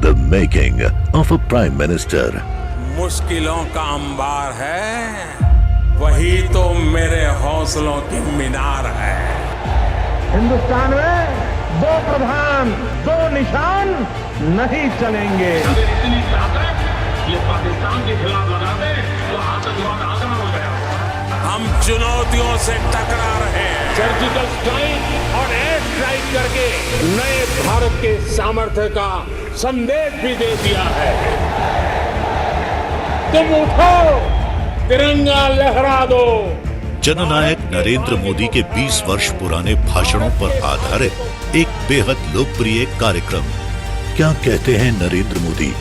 The making of a Prime Minister. मुश्किलों का अंबार है, वही तो मेरे हौसलों की मीनार है। हिंदुस्तान में दो प्रधान दो निशान नहीं चलेंगे। अगर इतनी ताकत ये पाकिस्तान के खिलाफ लगा दे तो आतंकवाद आसान हो गया। हम चुनौतियों से टकरा रहे हैं। सर्जिकल स्ट्राइक और एयर स्ट्राइक करके नए भारत के सामर्थ्य का संदेश भी दे दिया है। तुम उठो, तिरंगा लहरा दो। जननायक नरेंद्र मोदी के 20 वर्ष पुराने भाषणों पर आधारित एक बेहद लोकप्रिय कार्यक्रम क्या कहते हैं नरेंद्र मोदी।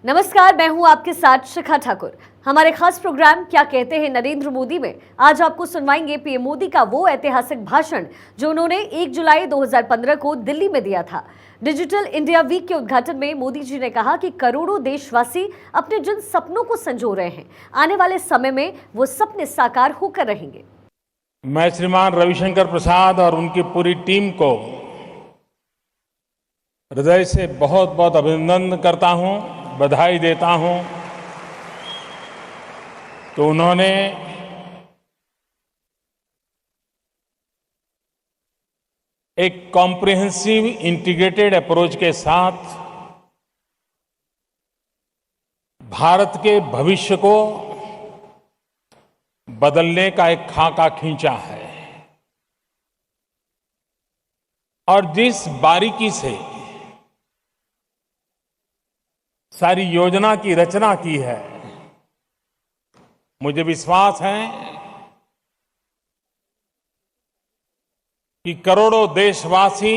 नमस्कार, मैं हूं आपके साथ शिखा ठाकुर। हमारे खास प्रोग्राम क्या कहते हैं नरेंद्र मोदी में आज आपको सुनवाएंगे पीएम मोदी का वो ऐतिहासिक भाषण जो उन्होंने 1 जुलाई 2015 को दिल्ली में दिया था। डिजिटल इंडिया वीक के उद्घाटन में मोदी जी ने कहा कि करोड़ों देशवासी अपने जिन सपनों को संजो रहे हैं, आने वाले समय में वो सपने साकार होकर रहेंगे। मैं श्रीमान रविशंकर प्रसाद और उनकी पूरी टीम को हृदय से बहुत बहुत अभिनंदन करता हूं, बधाई देता हूं। तो उन्होंने एक कॉम्प्रिहेंसिव इंटीग्रेटेड अप्रोच के साथ भारत के भविष्य को बदलने का एक खाका खींचा है और जिस बारीकी से सारी योजना की रचना की है, मुझे विश्वास है कि करोड़ों देशवासी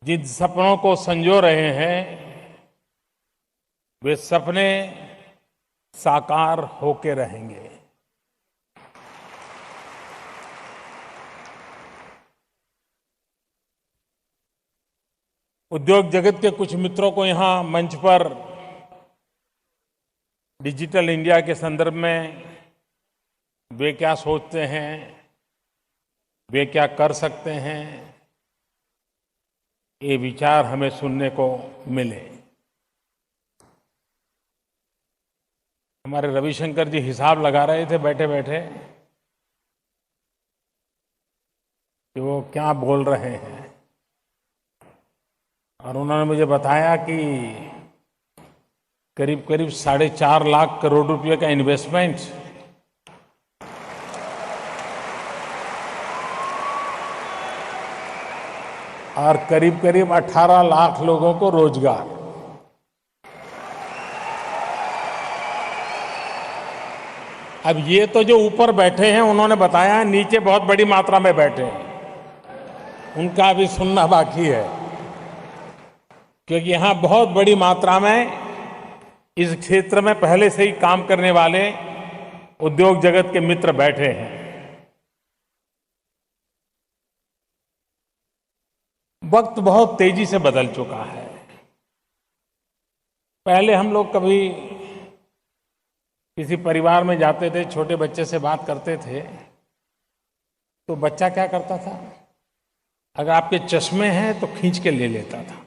जिन सपनों को संजो रहे हैं वे सपने साकार होके रहेंगे। उद्योग जगत के कुछ मित्रों को यहां मंच पर डिजिटल इंडिया के संदर्भ में वे क्या सोचते हैं, वे क्या कर सकते हैं, ये विचार हमें सुनने को मिले। हमारे रविशंकर जी हिसाब लगा रहे थे बैठे बैठे कि वो क्या बोल रहे हैं और उन्होंने मुझे बताया कि करीब करीब 4.5 लाख करोड़ रुपए का इन्वेस्टमेंट और करीब करीब 18 लाख लोगों को रोजगार। अब ये तो जो ऊपर बैठे हैं उन्होंने बताया, नीचे बहुत बड़ी मात्रा में बैठे हैं, उनका भी सुनना बाकी है, क्योंकि यहां बहुत बड़ी मात्रा में इस क्षेत्र में पहले से ही काम करने वाले उद्योग जगत के मित्र बैठे हैं। वक्त बहुत तेजी से बदल चुका है। पहले हम लोग कभी किसी परिवार में जाते थे, छोटे बच्चे से बात करते थे तो बच्चा क्या करता था, अगर आपके चश्मे हैं तो खींच के ले लेता था,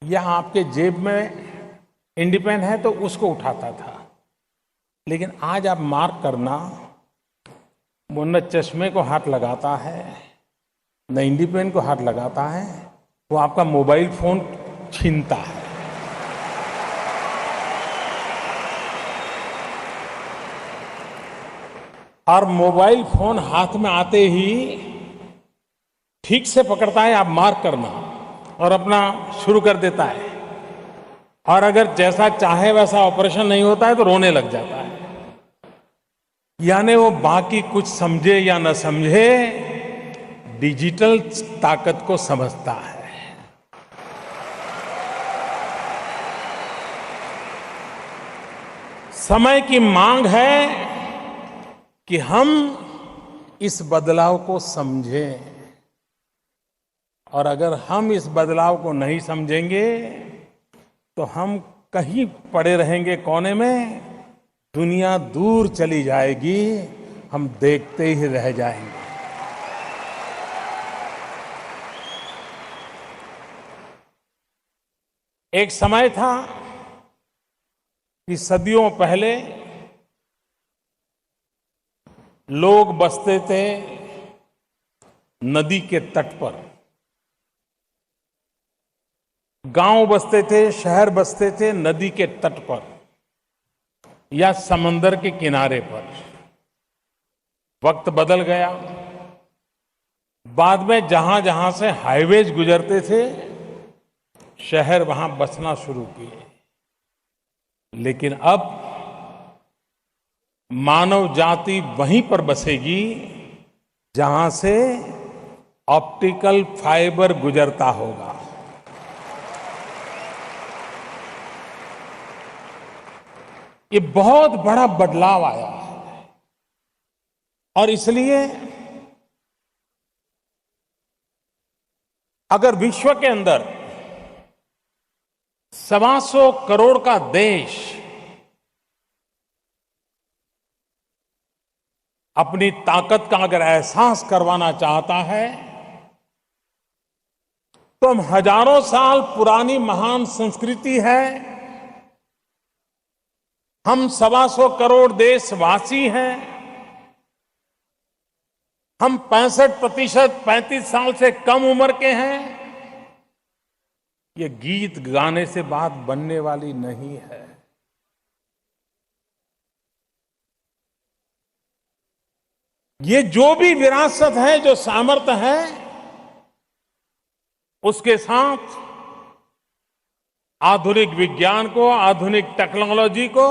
या आपके जेब में इंडी पेन है तो उसको उठाता था। लेकिन आज आप मार्क करना, वो न चश्मे को हाथ लगाता है न इंडी पेन को हाथ लगाता है, वो आपका मोबाइल फोन छीनता है। और मोबाइल फोन हाथ में आते ही ठीक से पकड़ता है, आप मार्क करना, और अपना शुरू कर देता है। और अगर जैसा चाहे वैसा ऑपरेशन नहीं होता है तो रोने लग जाता है। यानी वो बाकी कुछ समझे या न समझे, डिजिटल ताकत को समझता है। समय की मांग है कि हम इस बदलाव को समझें, और अगर हम इस बदलाव को नहीं समझेंगे तो हम कहीं पड़े रहेंगे कोने में दुनिया दूर चली जाएगी, हम देखते ही रह जाएंगे। एक समय था कि सदियों पहले लोग बसते थे नदी के तट पर, गांव बसते थे, शहर बसते थे नदी के तट पर या समंदर के किनारे पर। वक्त बदल गया, बाद में जहां जहां से हाईवेज गुजरते थे, शहर वहां बसना शुरू किए। लेकिन अब मानव जाति वहीं पर बसेगी जहां से ऑप्टिकल फाइबर गुजरता होगा। ये बहुत बड़ा बदलाव आया है और इसलिए अगर विश्व के अंदर 125 करोड़ का देश अपनी ताकत का अगर एहसास करवाना चाहता है, तो हम हजारों साल पुरानी महान संस्कृति है, हम 125 करोड़ देशवासी हैं, हम 65% 35 साल से कम उम्र के हैं। ये गीत गाने से बात बनने वाली नहीं है। ये जो भी विरासत है, जो सामर्थ्य है, उसके साथ आधुनिक विज्ञान को, आधुनिक टेक्नोलॉजी को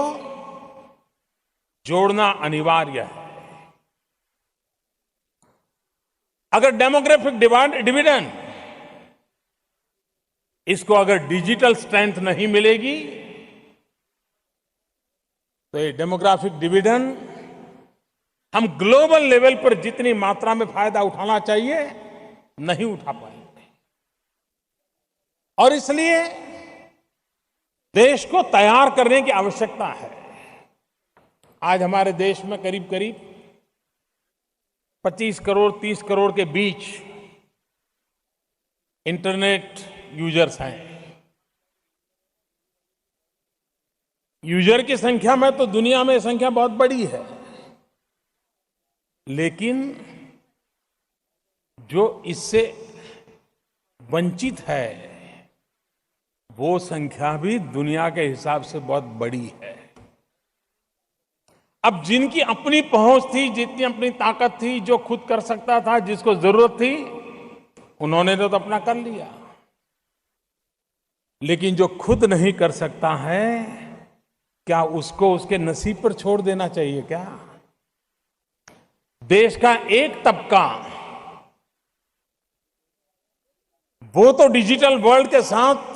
जोड़ना अनिवार्य है। अगर डेमोग्राफिक डिविडेंड, इसको अगर डिजिटल स्ट्रेंथ नहीं मिलेगी, तो ये डेमोग्राफिक डिविडेंड हम ग्लोबल लेवल पर जितनी मात्रा में फायदा उठाना चाहिए, नहीं उठा पाएंगे। और इसलिए देश को तैयार करने की आवश्यकता है। आज हमारे देश में करीब करीब 25 करोड़ 30 करोड़ के बीच इंटरनेट यूजर्स हैं। यूजर की संख्या में तो दुनिया में संख्या बहुत बड़ी है, लेकिन जो इससे वंचित है, वो संख्या भी दुनिया के हिसाब से बहुत बड़ी है। अब जिनकी अपनी पहुंच थी, जितनी अपनी ताकत थी, जो खुद कर सकता था, जिसको जरूरत थी, उन्होंने तो अपना कर लिया। लेकिन जो खुद नहीं कर सकता है, क्या उसको उसके नसीब पर छोड़ देना चाहिए क्या? देश का एक तबका वो तो डिजिटल वर्ल्ड के साथ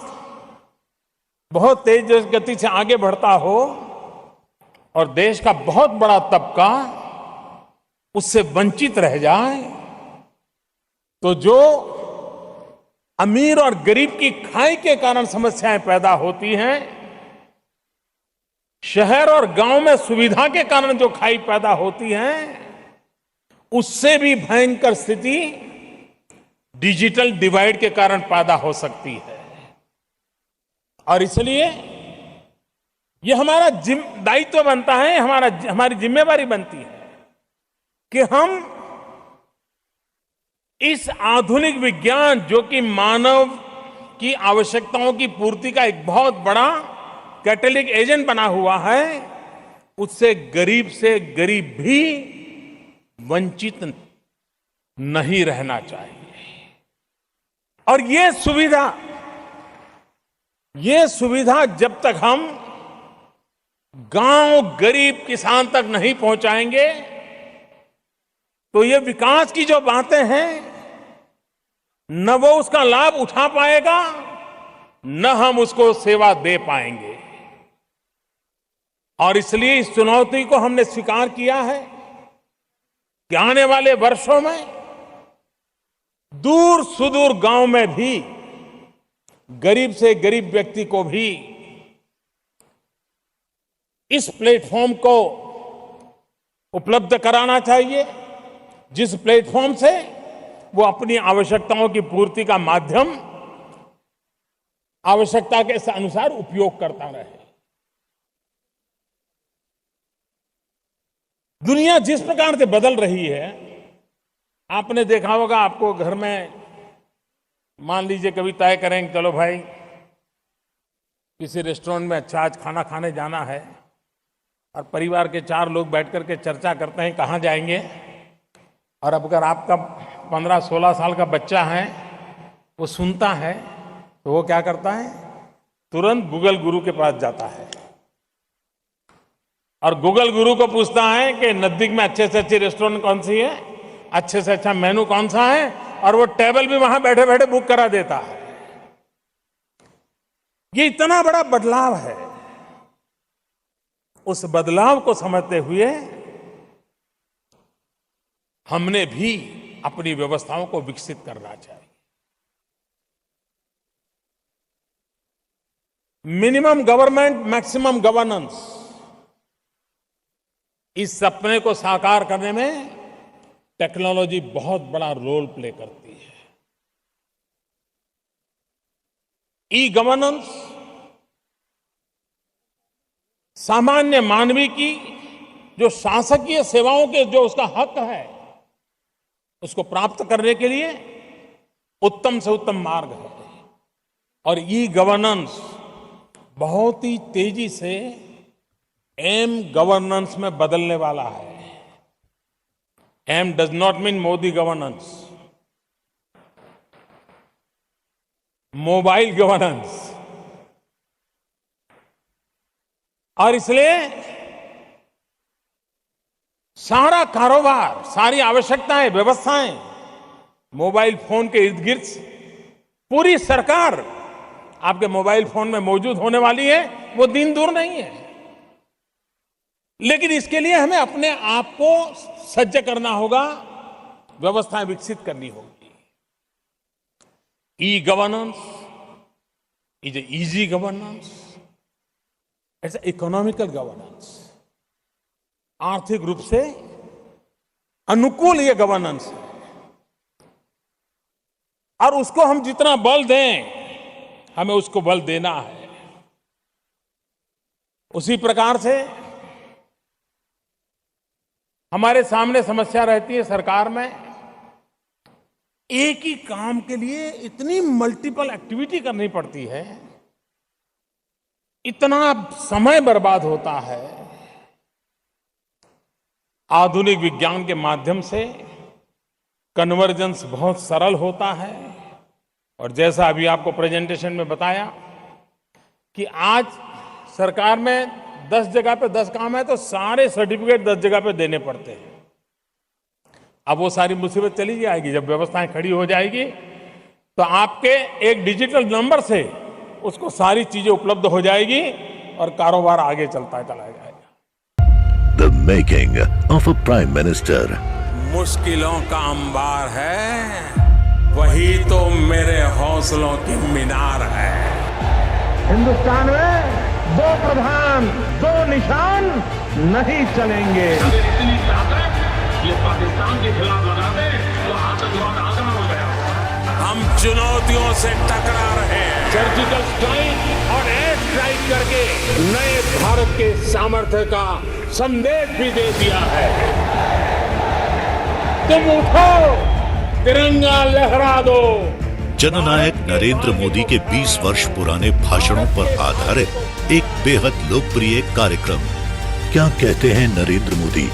बहुत तेज गति से आगे बढ़ता हो, और देश का बहुत बड़ा तबका उससे वंचित रह जाए, तो जो अमीर और गरीब की खाई के कारण समस्याएं पैदा होती हैं, शहर और गांव में सुविधा के कारण जो खाई पैदा होती है, उससे भी भयंकर स्थिति डिजिटल डिवाइड के कारण पैदा हो सकती है। और इसलिए ये हमारा दायित्व बनता है, हमारी जिम्मेवारी बनती है कि हम इस आधुनिक विज्ञान, जो कि मानव की आवश्यकताओं की पूर्ति का एक बहुत बड़ा कैटलिटिक एजेंट बना हुआ है, उससे गरीब भी वंचित नहीं रहना चाहिए। और ये सुविधा जब तक हम गांव गरीब किसान तक नहीं पहुंचाएंगे, तो ये विकास की जो बातें हैं, न वो उसका लाभ उठा पाएगा, न हम उसको सेवा दे पाएंगे। और इसलिए इस चुनौती को हमने स्वीकार किया है कि आने वाले वर्षों में दूर सुदूर गांव में भी गरीब से गरीब व्यक्ति को भी इस प्लेटफॉर्म को उपलब्ध कराना चाहिए, जिस प्लेटफॉर्म से वो अपनी आवश्यकताओं की पूर्ति का माध्यम आवश्यकता के अनुसार उपयोग करता रहे। दुनिया जिस प्रकार से बदल रही है, आपने देखा होगा, आपको घर में मान लीजिए कभी तय करेंगे चलो भाई किसी रेस्टोरेंट में अच्छा आज खाना खाने जाना है, और परिवार के 4 लोग बैठ करके चर्चा करते हैं कहाँ जाएंगे, और अब अगर आपका 15-16 साल का बच्चा है वो सुनता है तो वो क्या करता है, तुरंत गूगल गुरु के पास जाता है और गूगल गुरु को पूछता है कि नजदीक में अच्छे से अच्छी रेस्टोरेंट कौन सी है, अच्छे से अच्छा मेनू कौन सा है, और वो टेबल भी वहां बैठे बैठे बुक करा देता है। ये इतना बड़ा बदलाव है। उस बदलाव को समझते हुए हमने भी अपनी व्यवस्थाओं को विकसित करना चाहिए। मिनिमम गवर्नमेंट मैक्सिमम गवर्नेंस, इस सपने को साकार करने में टेक्नोलॉजी बहुत बड़ा रोल प्ले करती है। ई गवर्नेंस सामान्य मानवी की जो शासकीय सेवाओं के जो उसका हक है उसको प्राप्त करने के लिए उत्तम से उत्तम मार्ग है। और ई गवर्नेंस बहुत ही तेजी से एम गवर्नेंस में बदलने वाला है। M does not mean Modi governance, mobile governance. और इसलिए सारा कारोबार, सारी आवश्यकताएं, व्यवस्थाएं मोबाइल फोन के इर्द गिर्द, पूरी सरकार आपके मोबाइल फोन में मौजूद होने वाली है, वो दिन दूर नहीं है। लेकिन इसके लिए हमें अपने आप को सज्ज करना होगा, व्यवस्थाएं विकसित करनी होगी। E governance is a easy governance, it's economical governance. आर्थिक रूप से अनुकूल ये गवर्नेंस है, और उसको हम जितना बल दें हमें उसको बल देना है। उसी प्रकार से हमारे सामने समस्या रहती है सरकार में, एक ही काम के लिए इतनी मल्टीपल एक्टिविटी करनी पड़ती है, इतना समय बर्बाद होता है। आधुनिक विज्ञान के माध्यम से कन्वर्जेंस बहुत सरल होता है। और जैसा अभी आपको प्रेजेंटेशन में बताया कि आज सरकार में 10 जगह पे 10 काम है तो सारे सर्टिफिकेट 10 जगह पे देने पड़ते हैं। अब वो सारी मुसीबत चली जाएगी, जब व्यवस्थाएं खड़ी हो जाएगी तो आपके एक डिजिटल नंबर से उसको सारी चीजें उपलब्ध हो जाएगी और कारोबार आगे चलता चला जाएगा। The making of a prime minister. मुश्किलों का अंबार है, वही तो मेरे हौसलों की मीनार है। हिंदुस्तान में 2 प्रधान 2 निशान नहीं चलेंगे। अगर इतनी ताकत ये पाकिस्तान के खिलाफ लगा दे तो आतंकवाद आसान हो गया। हम चुनौतियों से टकरा रहे हैं, सर्जिकल स्ट्राइक और एयर स्ट्राइक करके नए भारत के सामर्थ्य का संदेश भी दे दिया है। तुम उठो, तिरंगा लहरा दो। जननायक नरेंद्र मोदी के 20 वर्ष पुराने भाषणों पर आधारित एक बेहद लोकप्रिय कार्यक्रम क्या कहते हैं नरेंद्र मोदी।